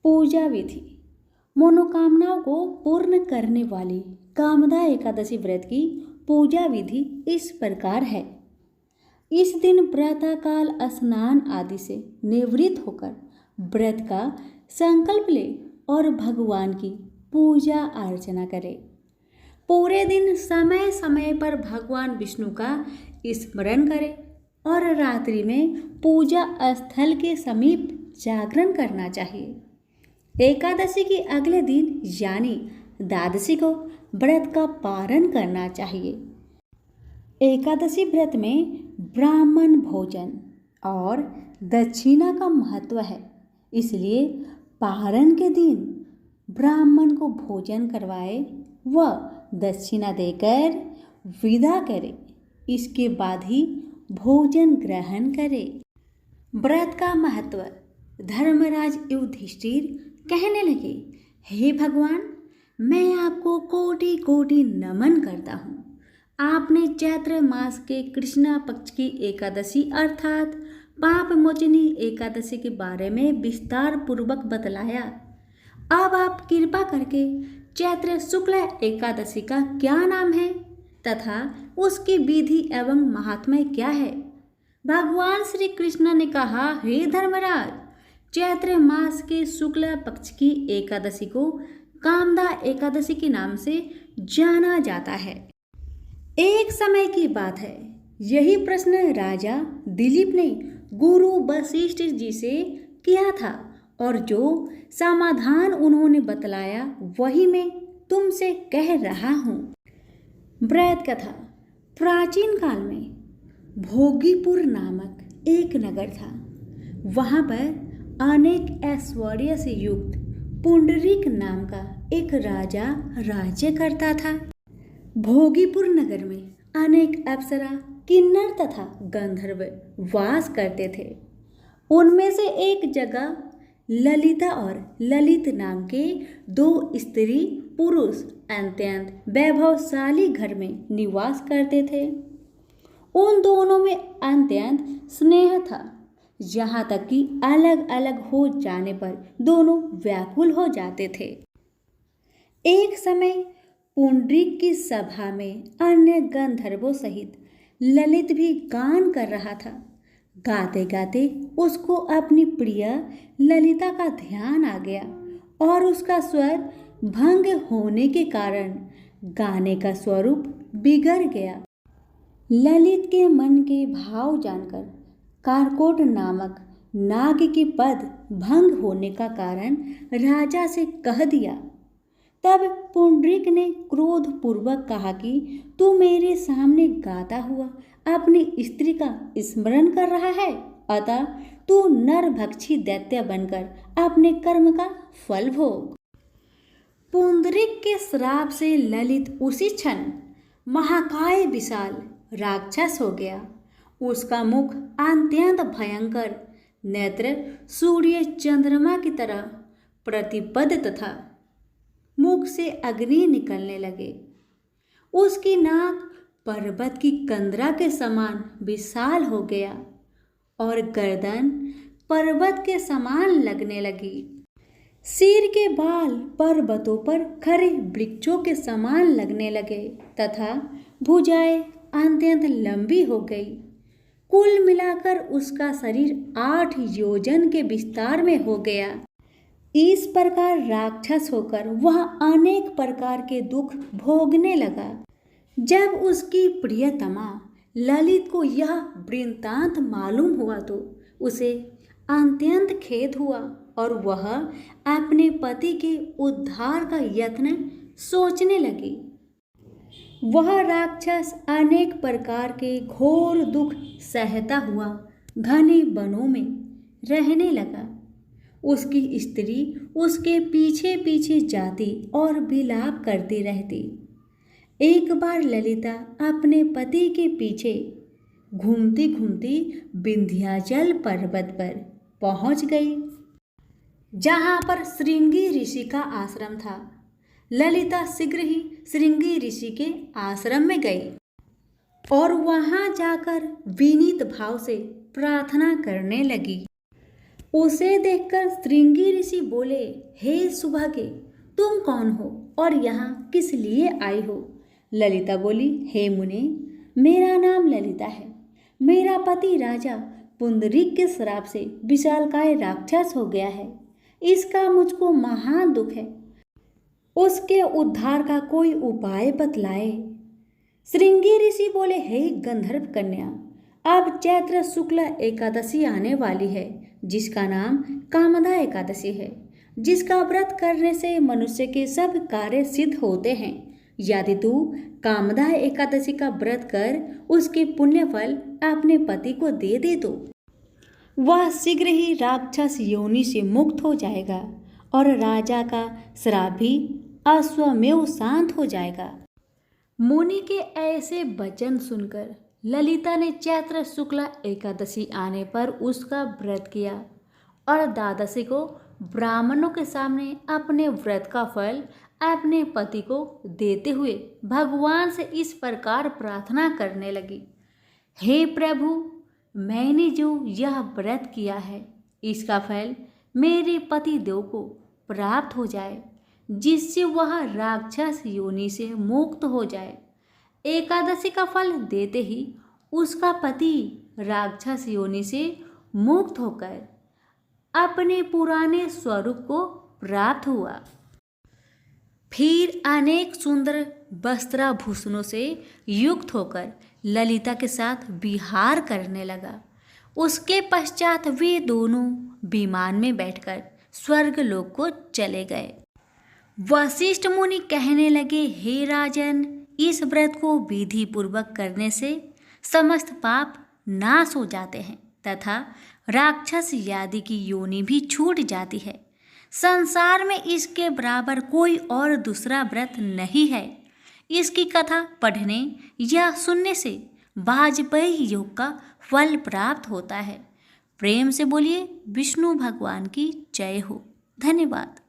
पूजा विधि। मनोकामनाओं को पूर्ण करने वाली कामदा एकादशी व्रत की पूजा विधि इस प्रकार है। इस दिन प्रातःकाल स्नान आदि से निवृत्त होकर व्रत का संकल्प ले और भगवान की पूजा अर्चना करे। पूरे दिन समय समय पर भगवान विष्णु का स्मरण करे और रात्रि में पूजा स्थल के समीप जागरण करना चाहिए। एकादशी के अगले दिन यानी द्वादशी को व्रत का पारण करना चाहिए। एकादशी व्रत में ब्राह्मण भोजन और दक्षिणा का महत्व है, इसलिए पारण के दिन ब्राह्मण को भोजन करवाए व दक्षिणा देकर विदा करे। इसके बाद ही भोजन ग्रहण करे। व्रत का महत्व। धर्मराज युधिष्ठिर कहने लगे, हे भगवान, मैं आपको कोटि कोटि नमन करता हूँ। आपने चैत्र मास के कृष्णा पक्ष की एकादशी अर्थात पाप मोचनी एकादशी के बारे में विस्तार पूर्वक बतलाया। अब आप कृपा करके चैत्र शुक्ल एकादशी का क्या नाम है तथा उसकी विधि एवं महात्म्य क्या है। भगवान श्री कृष्ण ने कहा, हे धर्मराज, चैत्र मास के शुक्ल पक्ष की एकादशी को कामदा एकादशी के नाम से जाना जाता है। एक समय की बात है, यही प्रश्न राजा दिलीप ने गुरु वशिष्ठ जी से किया था और जो समाधान उन्होंने बतलाया वही मैं तुमसे कह रहा हूँ। व्रत कथा। प्राचीन काल में भोगीपुर नामक एक नगर था। वहाँ पर अनेक ऐश्वर्य से युक्त पुंडरीक नाम का एक राजा राज्य करता था। भोगीपुर नगर में अनेक अप्सरा, किन्नर तथा गंधर्व वास करते थे। उनमें से एक जगह ललिता और ललित नाम के दो स्त्री पुरुष अत्यंत वैभवशाली घर में निवास करते थे। उन दोनों में अत्यंत स्नेह था, यहाँ तक कि अलग अलग हो जाने पर दोनों व्याकुल हो जाते थे। एक समय पुंडरीक की सभा में अन्य गंधर्वों सहित ललित भी गान कर रहा था। गाते गाते उसको अपनी प्रिय ललिता का ध्यान आ गया और उसका स्वर भंग होने के कारण गाने का स्वरूप बिगड़ गया। ललित के मन के भाव जानकर कारकोट नामक नाग के पद भंग होने का कारण राजा से कह दिया। तब पुंडरीक ने क्रोध पूर्वक कहा कि तू मेरे सामने गाता हुआ अपनी स्त्री का स्मरण कर रहा है, अतः तू नरभक्षी दैत्य बनकर अपने कर्म का फल भोग। पुंडरीक के श्राप से ललित उसी क्षण महाकाय विशाल राक्षस हो गया। उसका मुख अत्यंत भयंकर, नेत्र सूर्य चंद्रमा की तरह प्रतिपद तथा मुख से अग्नि निकलने लगे। उसकी नाक पर्वत की कंदरा के समान विशाल हो गया और गर्दन पर्वत के समान लगने लगी। सिर के बाल पर्वतों पर खरे वृक्षों के समान लगने लगे तथा भुजाएं अत्यंत लंबी हो गई। कुल मिलाकर उसका शरीर 8 योजन के विस्तार में हो गया। इस प्रकार राक्षस होकर वह अनेक प्रकार के दुख भोगने लगा। जब उसकी प्रियतमा ललित को यह वृत्तांत मालूम हुआ तो उसे अत्यंत खेद हुआ और वह अपने पति के उद्धार का यत्न सोचने लगी। वह राक्षस अनेक प्रकार के घोर दुख सहता हुआ घने वनों में रहने लगा। उसकी स्त्री उसके पीछे पीछे जाती और विलाप करती रहती। एक बार ललिता अपने पति के पीछे घूमती घूमती विंध्याचल पर्वत पर पहुंच गई, जहां पर श्रृंगी ऋषि का आश्रम था। ललिता शीघ्र ही श्रृंगी ऋषि के आश्रम में गई और वहां जाकर विनीत भाव से प्रार्थना करने लगी। उसे देखकर श्रृंगी ऋषि बोले, हे सुभागे, तुम कौन हो और यहाँ किस लिए आई हो? ललिता बोली, हे मुने, मेरा नाम ललिता है। मेरा पति राजा पुंडरीक के श्राप से विशालकाय राक्षस हो गया है। इसका मुझको महान दुख है। उसके उद्धार का कोई उपाय बतलाए। श्रृंगी ऋषि बोले, हे गंधर्व कन्या, अब चैत्र शुक्ल एकादशी आने वाली है, जिसका नाम कामदा एकादशी है, जिसका व्रत करने से मनुष्य के सब कार्य सिद्ध होते हैं। यदि तू कामदा एकादशी का व्रत कर उसके पुण्य फल अपने पति को दे दे तो वह शीघ्र ही राक्षस योनि से मुक्त हो जाएगा और राजा का श्राप भी अश्वमेव शांत हो जाएगा। मुनि के ऐसे वचन सुनकर ललिता ने चैत्र शुक्ला एकादशी आने पर उसका व्रत किया और द्वादशी को ब्राह्मणों के सामने अपने व्रत का फल अपने पति को देते हुए भगवान से इस प्रकार प्रार्थना करने लगी, हे प्रभु, मैंने जो यह व्रत किया है इसका फल मेरे पति देव को प्राप्त हो जाए, जिससे वह राक्षस योनि से मुक्त हो जाए। एकादशी का फल देते ही उसका पति राक्षस योनि से मुक्त होकर अपने पुराने स्वरूप को प्राप्त हुआ। फिर अनेक सुंदर वस्त्राभूषणों से युक्त होकर ललिता के साथ विहार करने लगा। उसके पश्चात वे दोनों विमान में बैठकर स्वर्गलोक को चले गए। वशिष्ठ मुनि कहने लगे, हे राजन, इस व्रत को विधि पूर्वक करने से समस्त पाप नाश हो जाते हैं तथा राक्षस आदि की योनि भी छूट जाती है। संसार में इसके बराबर कोई और दूसरा व्रत नहीं है। इसकी कथा पढ़ने या सुनने से वाजपेयी योग का फल प्राप्त होता है। प्रेम से बोलिए विष्णु भगवान की जय हो। धन्यवाद।